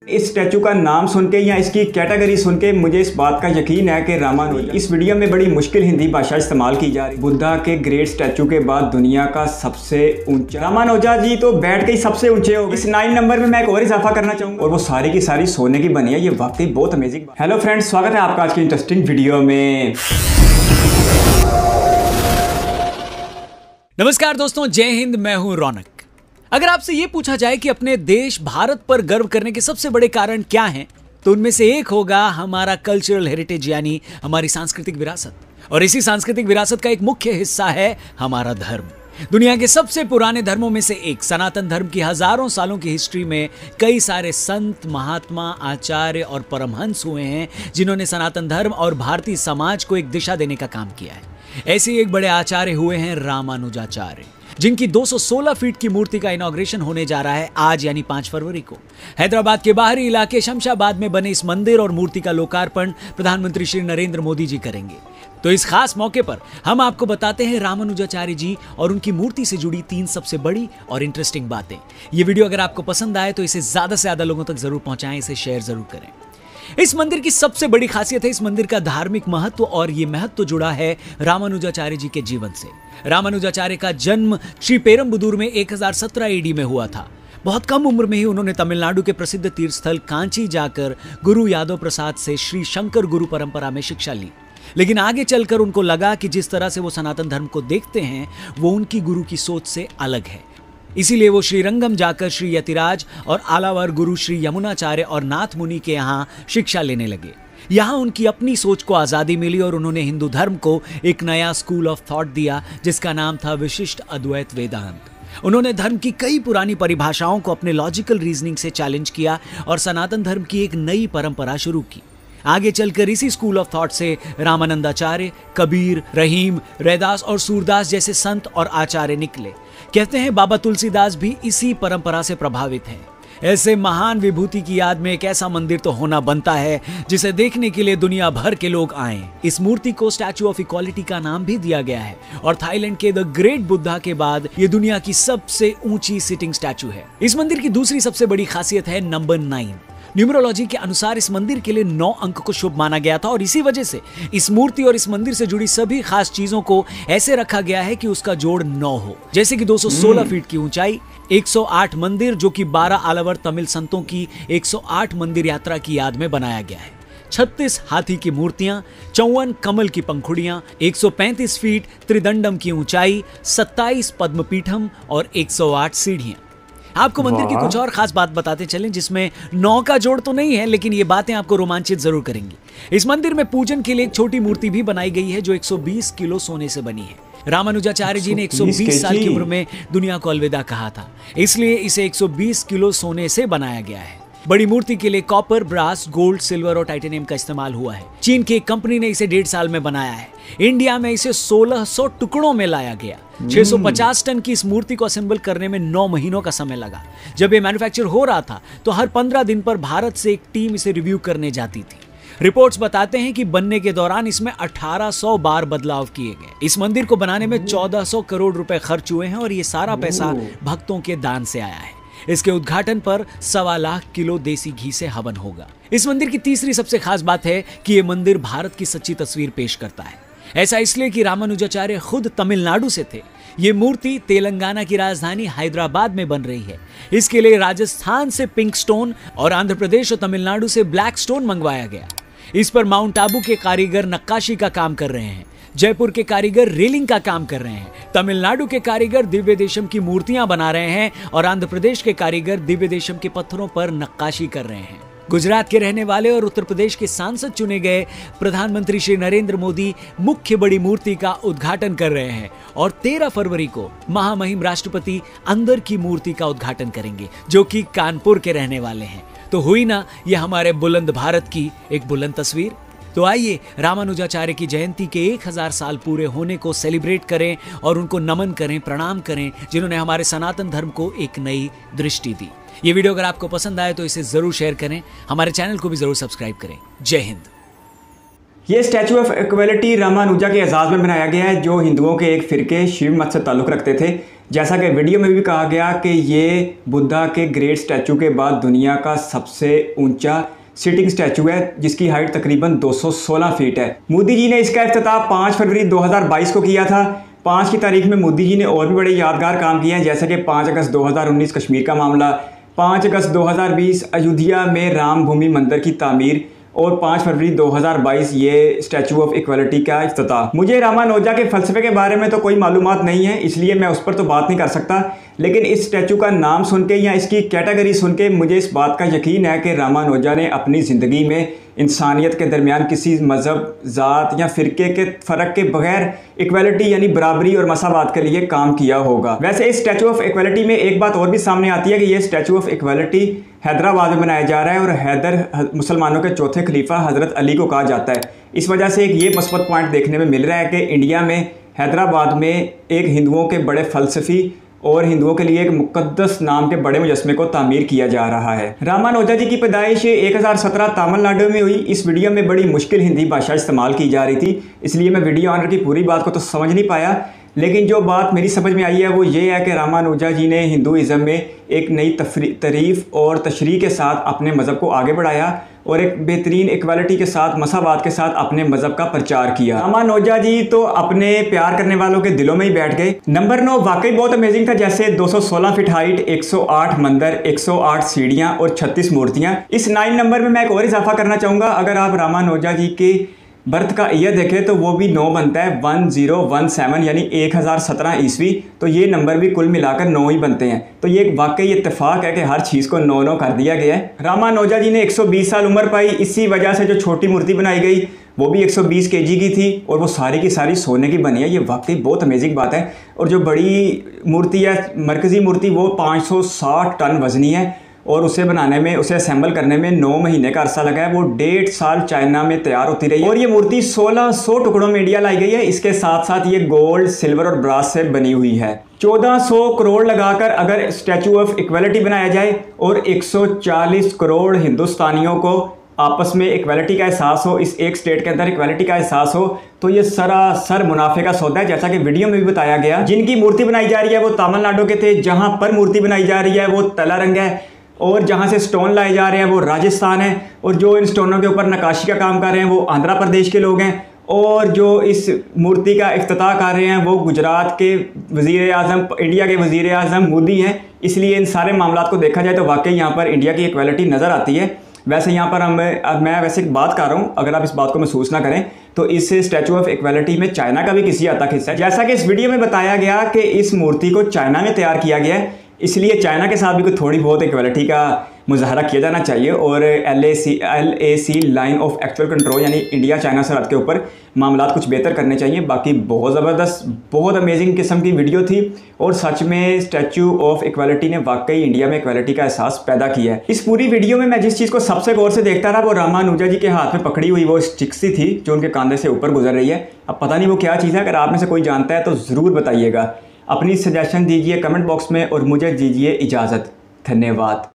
इस स्टैचू का नाम सुन के या इसकी कैटेगरी सुन के मुझे इस बात का यकीन है कि रामानुजा। इस वीडियो में बड़ी मुश्किल हिंदी भाषा इस्तेमाल की जा रही है। बुद्धा के ग्रेट स्टैचू के बाद दुनिया का सबसे ऊंचा रामानुजा जी तो बैठ के ही सबसे ऊंचे हो गए। इस 9 नंबर में मैं एक और इजाफा करना चाहूंगा और वो सारी की सारी सोने की बनी है। ये वाकई बहुत अमेजिंग। हेलो फ्रेंड्स, स्वागत है आपका आज की इंटरेस्टिंग वीडियो में। नमस्कार दोस्तों, जय हिंद। मैं हूं रौनक। अगर आपसे यह पूछा जाए कि अपने देश भारत पर गर्व करने के सबसे बड़े कारण क्या हैं, तो उनमें से एक होगा हमारा कल्चरल हेरिटेज, यानी हमारी सांस्कृतिक विरासत। और इसी सांस्कृतिक विरासत का एक मुख्य हिस्सा है हमारा धर्म। दुनिया के सबसे पुराने धर्मों में से एक सनातन धर्म की हजारों सालों की हिस्ट्री में कई सारे संत, महात्मा, आचार्य और परमहंस हुए हैं जिन्होंने सनातन धर्म और भारतीय समाज को एक दिशा देने का काम किया है। ऐसे एक बड़े आचार्य हुए हैं रामानुजाचार्य, जिनकी 216 फीट की मूर्ति का इनॉग्रेशन होने जा रहा है आज यानी 5 फरवरी को। हैदराबाद के बाहरी इलाके शमशाबाद में बने इस मंदिर और मूर्ति का लोकार्पण प्रधानमंत्री श्री नरेंद्र मोदी जी करेंगे। तो इस खास मौके पर हम आपको बताते हैं रामानुजाचार्य जी और उनकी मूर्ति से जुड़ी 3 सबसे बड़ी और इंटरेस्टिंग बातें। ये वीडियो अगर आपको पसंद आए तो इसे ज्यादा से ज्यादा लोगों तक जरूर पहुंचाएं, इसे शेयर जरूर करें। इस मंदिर की सबसे बड़ी खासियत है इस मंदिर का धार्मिक महत्व, और ये महत्व जुड़ा है रामानुजाचार्य जी के जीवन से। रामानुजाचार्य का जन्म श्री पेरम्बुदूर में 1017 AD में हुआ था। बहुत कम उम्र में ही उन्होंने तमिलनाडु के प्रसिद्ध तीर्थ स्थल कांची जाकर गुरु यादव प्रसाद से श्री शंकर गुरु परंपरा में शिक्षा ली। लेकिन आगे चलकर उनको लगा कि जिस तरह से वो सनातन धर्म को देखते हैं वो उनकी गुरु की सोच से अलग है। इसीलिए वो श्रीरंगम जाकर श्री यतिराज और आलावर गुरु श्री यमुनाचार्य और नाथ मुनि के यहाँ शिक्षा लेने लगे। यहाँ उनकी अपनी सोच को आजादी मिली और उन्होंने हिंदू धर्म को एक नया स्कूल ऑफ थॉट दिया जिसका नाम था विशिष्ट अद्वैत वेदांत। उन्होंने धर्म की कई पुरानी परिभाषाओं को अपने लॉजिकल रीजनिंग से चैलेंज किया और सनातन धर्म की एक नई परंपरा शुरू की। आगे चलकर इसी स्कूल ऑफ थॉट से रामानंदाचार्य, कबीर, रहीम, रैदास और सूरदास जैसे संत और आचार्य निकले। कहते हैं बाबा तुलसीदास भी इसी परंपरा से प्रभावित हैं। ऐसे महान विभूति की याद में एक ऐसा मंदिर तो होना बनता है जिसे देखने के लिए दुनिया भर के लोग आएं। इस मूर्ति को स्टैचू ऑफ इक्वालिटी का नाम भी दिया गया है और थाईलैंड के द ग्रेट बुद्धा के बाद ये दुनिया की सबसे ऊंची सिटिंग स्टैचू है। इस मंदिर की दूसरी सबसे बड़ी खासियत है नंबर 9। न्यूमरोलॉजी के अनुसार इस मंदिर के लिए 9 अंक को शुभ माना गया था और इसी वजह से इस मूर्ति और इस मंदिर से जुड़ी सभी खास चीजों को ऐसे रखा गया है कि उसका जोड़ 9 हो। जैसे कि 216 फीट की ऊंचाई, 108 मंदिर जो कि 12 आलवर तमिल संतों की 108 मंदिर यात्रा की याद में बनाया गया है, 36 हाथी की मूर्तियां, 54 कमल की पंखुड़ियां, 135 फीट त्रिदंडम की ऊंचाई, 27 पद्मपीठम और 108 सीढ़ियां। आपको मंदिर की कुछ और खास बात बताते चलें जिसमें 9 का जोड़ तो नहीं है, लेकिन ये बातें आपको रोमांचित जरूर करेंगी। इस मंदिर में पूजन के लिए एक छोटी मूर्ति भी बनाई गई है जो 120 किलो सोने से बनी है। रामानुजाचार्य जी ने 120 साल की उम्र में दुनिया को अलविदा कहा था, इसलिए इसे 120 किलो सोने से बनाया गया है। बड़ी मूर्ति के लिए कॉपर, ब्रास, गोल्ड, सिल्वर और टाइटेनियम का इस्तेमाल हुआ है। चीन की एक कंपनी ने इसे 1.5 साल में बनाया है। इंडिया में इसे 1600 टुकड़ों में लाया गया। 650 टन की इस मूर्ति को असेंबल करने में 9 महीनों का समय लगा। जब ये मैन्युफैक्चर हो रहा था तो हर 15 दिन पर भारत से एक टीम इसे रिव्यू करने जाती थी। रिपोर्ट्स बताते हैं कि बनने के दौरान इसमें 1800 बार बदलाव किए गए। इस मंदिर को बनाने में 1400 करोड़ रुपए खर्च हुए हैं और ये सारा पैसा भक्तों के दान से आया है। इसके उद्घाटन पर 1.25 लाख किलो देसी घी से हवन होगा। इस मंदिर की तीसरी सबसे खास बात है कि यह मंदिर भारत की सच्ची तस्वीर पेश करता है। ऐसा इसलिए कि रामानुजाचार्य खुद तमिलनाडु से थे। ये मूर्ति तेलंगाना की राजधानी हैदराबाद में बन रही है। इसके लिए राजस्थान से पिंक स्टोन और आंध्र प्रदेश और तमिलनाडु से ब्लैक स्टोन मंगवाया गया। इस पर माउंट आबू के कारीगर नक्काशी का काम कर रहे हैं, जयपुर के कारीगर रेलिंग का काम कर रहे हैं, तमिलनाडु के कारीगर दिव्य देशम की मूर्तियां बना रहे हैं और आंध्र प्रदेश के कारीगर दिव्य देशम के पत्थरों पर नक्काशी कर रहे हैं। गुजरात के रहने वाले और उत्तर प्रदेश के सांसद चुने गए प्रधानमंत्री श्री नरेंद्र मोदी मुख्य बड़ी मूर्ति का उद्घाटन कर रहे हैं और 13 फरवरी को महामहिम राष्ट्रपति अंदर की मूर्ति का उद्घाटन करेंगे जो कि कानपुर के रहने वाले हैं। तो हुई ना ये हमारे बुलंद भारत की एक बुलंद तस्वीर। तो आइए रामानुजाचार्य की जयंती के 1000 साल पूरे होने को सेलिब्रेट करें और उनको नमन करें, प्रणाम करें, जिन्होंने हमारे सनातन धर्म को एक नई दृष्टि दी। ये वीडियो अगर आपको पसंद आए तो इसे जरूर शेयर करें, हमारे चैनल को भी जरूर सब्सक्राइब करें। जय हिंद। ये स्टैचू ऑफ इक्वालिटी रामानुजा के एजाज में बनाया गया है जो हिंदुओं के एक फिरके शिव मत से ताल्लुक़ रखते थे। जैसा कि वीडियो में भी कहा गया कि ये बुद्धा के ग्रेट स्टैचू के बाद दुनिया का सबसे ऊंचा सिटिंग स्टैचू है, जिसकी हाइट तकरीबन 216 फीट है। मोदी जी ने इसका इफ्तिताह 5 फरवरी 2022 को किया था। 5 की तारीख में मोदी जी ने और भी बड़े यादगार काम किए हैं, जैसे कि 5 अगस्त 2019 कश्मीर का मामला, 5 अगस्त 2020 अयोध्या में राम भूमि मंदिर की तामीर और 5 फरवरी 2022 ये स्टैचू ऑफ इक्वालिटी का इफ्तिताह। मुझे रामानुजा के फ़लसफ़े के बारे में तो कोई मालूमात नहीं है, इसलिए मैं उस पर तो बात नहीं कर सकता, लेकिन इस स्टैचू का नाम सुन के या इसकी कैटेगरी सुन के मुझे इस बात का यकीन है कि रामानुजा ने अपनी ज़िंदगी में इंसानियत के दरमियान किसी मज़हब, ज़ात या फ़िरके के फ़र्क के बगैर इक्वालिटी यानी बराबरी और मसावात के लिए काम किया होगा। वैसे इस स्टैचू ऑफ इक्वालिटी में एक बात और भी सामने आती है कि ये स्टैचू ऑफ इक्वालिटी हैदराबाद में बनाया जा रहा है और हैदर मुसलमानों के चौथे खलीफा हज़रत अली को कहा जाता है। इस वजह से एक ये मस्बत पॉइंट देखने में मिल रहा है कि इंडिया में हैदराबाद में एक हिंदुओं के बड़े फ़लसफ़ी और हिंदुओं के लिए एक मुक़द्दस नाम के बड़े मुजस्मे को तामीर किया जा रहा है। रामानुजा जी की पैदाइश 1017 तमिलनाडु में हुई। इस वीडियो में बड़ी मुश्किल हिंदी भाषा इस्तेमाल की जा रही थी, इसलिए मैं वीडियो ऑनर की पूरी बात को तो समझ नहीं पाया, लेकिन जो बात मेरी समझ में आई है वो ये है कि रामानुजा जी ने हिंदुइज़्म में एक नई तारीफ़ और तशरीह के साथ अपने मज़हब को आगे बढ़ाया और एक बेहतरीन इक्वालिटी के साथ, मसावात के साथ अपने मज़हब का प्रचार किया। रामानुजा जी तो अपने प्यार करने वालों के दिलों में ही बैठ गए। नंबर 9 वाकई बहुत अमेजिंग था, जैसे 216 फीट हाइट, 108 मंदिर, 108 सीढ़ियाँ और 36 मूर्तियाँ। इस 9 नंबर में मैं एक और इजाफा करना चाहूँगा। अगर आप रामानुजा जी के बर्थ का ईयर देखें तो वो भी 9 बनता है, 1017 यानी 1017 ईस्वी, तो ये नंबर भी कुल मिलाकर 9 ही बनते हैं। तो ये वाकई इत्तेफाक है कि हर चीज़ को 9 कर दिया गया है। रामानुजा जी ने 120 साल उम्र पाई, इसी वजह से जो छोटी मूर्ति बनाई गई वो भी 120 केजी की थी और वो सारी की सारी सोने की बनी है। ये वाकई बहुत अमेजिंग बात है। और जो बड़ी मूर्ति है, मरकज़ी मूर्ति, वो 560 टन वजनी है और उसे बनाने में, उसे असेंबल करने में 9 महीने का अरसा लगा है। वो 1.5 साल चाइना में तैयार होती रही और ये मूर्ति 1600 टुकड़ों में इंडिया लाई गई है। इसके साथ साथ ये गोल्ड, सिल्वर और ब्रास से बनी हुई है। 1400 करोड़ लगाकर अगर स्टैचू ऑफ इक्वालिटी बनाया जाए और 140 करोड़ हिंदुस्तानियों को आपस में इक्वालिटी का एहसास हो, इस एक स्टेट के अंदर इक्वालिटी का एहसास हो, तो ये सरासर मुनाफे का सौदा है। जैसा कि वीडियो में भी बताया गया, जिनकी मूर्ति बनाई जा रही है वो तमिलनाडु के थे, जहाँ पर मूर्ति बनाई जा रही है वो तलारंग है, और जहाँ से स्टोन लाए जा रहे हैं वो राजस्थान है, और जो इन स्टोनों के ऊपर नक्काशी का काम कर रहे हैं वो आंध्र प्रदेश के लोग हैं, और जो इस मूर्ति का इफ्तिताह कर रहे हैं वो गुजरात के वज़ीर आज़म, इंडिया के वज़ीर आज़म मोदी हैं। इसलिए इन सारे मामलों को देखा जाए तो वाकई यहाँ पर इंडिया की इक्वालिटी नज़र आती है। वैसे यहाँ पर मैं वैसे एक बात कर रहा हूँ, अगर आप इस बात को महसूस ना करें तो इस स्टैचू ऑफ इक्वालिटी में चाइना का भी किसी हद तक हिस्सा है। जैसा कि इस वीडियो में बताया गया कि इस मूर्ति को चाइना में तैयार किया गया है, इसलिए चाइना के साथ भी कोई थोड़ी बहुत इक्वालिटी का मुजाहरा किया जाना चाहिए। और LAC line of actual control यानी इंडिया चाइना सरहद के ऊपर मामला कुछ बेहतर करने चाहिए। बाकी बहुत ज़बरदस्त, बहुत अमेजिंग किस्म की वीडियो थी और सच में स्टैचू ऑफ इक्वालिटी ने वाकई इंडिया में इक्वालिटी का एहसास पैदा किया है। इस पूरी वीडियो में मैं जिस चीज़ को सबसे गौर से देखता रहा वो रामानुजा जी के हाथ में पकड़ी हुई वो स्टिक सी थी जो उनके कंधे से ऊपर गुजर रही है। अब पता नहीं वो क्या चीज़ है, अगर आप में से कोई जानता है तो ज़रूर बताइएगा। अपनी सजेशन दीजिए कमेंट बॉक्स में और मुझे दीजिए इजाज़त। धन्यवाद।